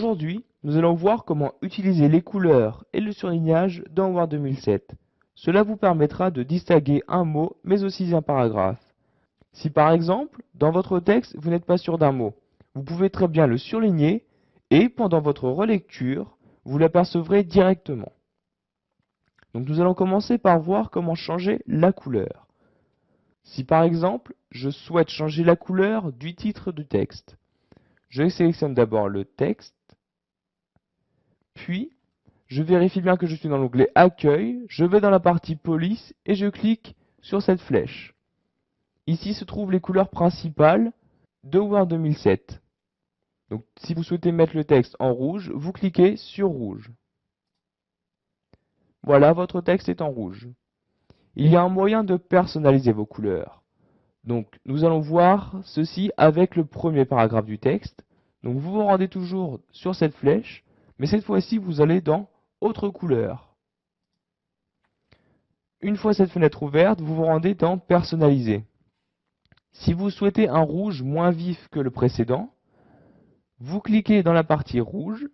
Aujourd'hui, nous allons voir comment utiliser les couleurs et le surlignage dans Word 2007. Cela vous permettra de distinguer un mot, mais aussi un paragraphe. Si par exemple, dans votre texte, vous n'êtes pas sûr d'un mot, vous pouvez très bien le surligner et pendant votre relecture, vous l'apercevrez directement. Donc nous allons commencer par voir comment changer la couleur. Si par exemple, je souhaite changer la couleur du titre du texte, je sélectionne d'abord le texte, puis je vérifie bien que je suis dans l'onglet Accueil, je vais dans la partie Police et je clique sur cette flèche. Ici se trouvent les couleurs principales de Word 2007. Donc si vous souhaitez mettre le texte en rouge, vous cliquez sur rouge. Voilà, votre texte est en rouge. Il y a un moyen de personnaliser vos couleurs. Donc nous allons voir ceci avec le premier paragraphe du texte. Donc vous vous rendez toujours sur cette flèche, mais cette fois-ci vous allez dans Autre couleur. Une fois cette fenêtre ouverte, vous vous rendez dans Personnaliser. Si vous souhaitez un rouge moins vif que le précédent, vous cliquez dans la partie rouge,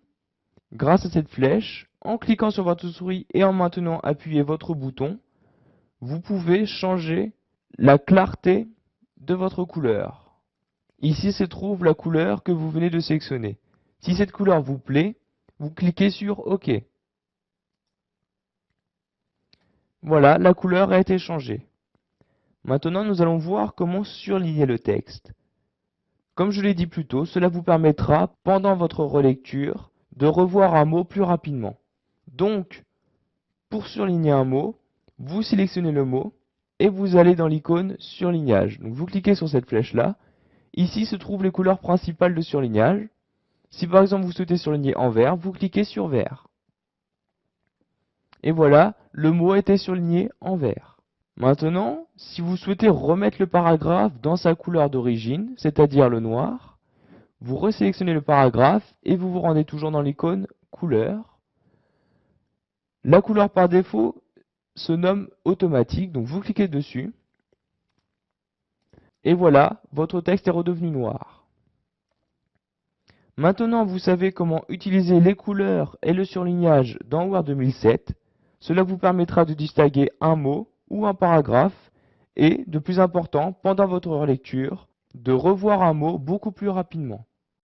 grâce à cette flèche, en cliquant sur votre souris et en maintenant appuyé votre bouton, vous pouvez changer la clarté de votre couleur. Ici se trouve la couleur que vous venez de sélectionner. Si cette couleur vous plaît, vous cliquez sur OK. Voilà, la couleur a été changée. Maintenant, nous allons voir comment surligner le texte. Comme je l'ai dit plus tôt, cela vous permettra, pendant votre relecture, de revoir un mot plus rapidement. Donc, pour surligner un mot, vous sélectionnez le mot et vous allez dans l'icône surlignage. Donc, vous cliquez sur cette flèche-là. Ici se trouvent les couleurs principales de surlignage. Si par exemple vous souhaitez surligner en vert, vous cliquez sur vert. Et voilà, le mot a été surligné en vert. Maintenant, si vous souhaitez remettre le paragraphe dans sa couleur d'origine, c'est-à-dire le noir, vous resélectionnez le paragraphe et vous vous rendez toujours dans l'icône couleur. La couleur par défaut se nomme automatique, donc vous cliquez dessus. Et voilà, votre texte est redevenu noir. Maintenant, vous savez comment utiliser les couleurs et le surlignage dans Word 2007. Cela vous permettra de distinguer un mot ou un paragraphe et, de plus important, pendant votre relecture, de revoir un mot beaucoup plus rapidement.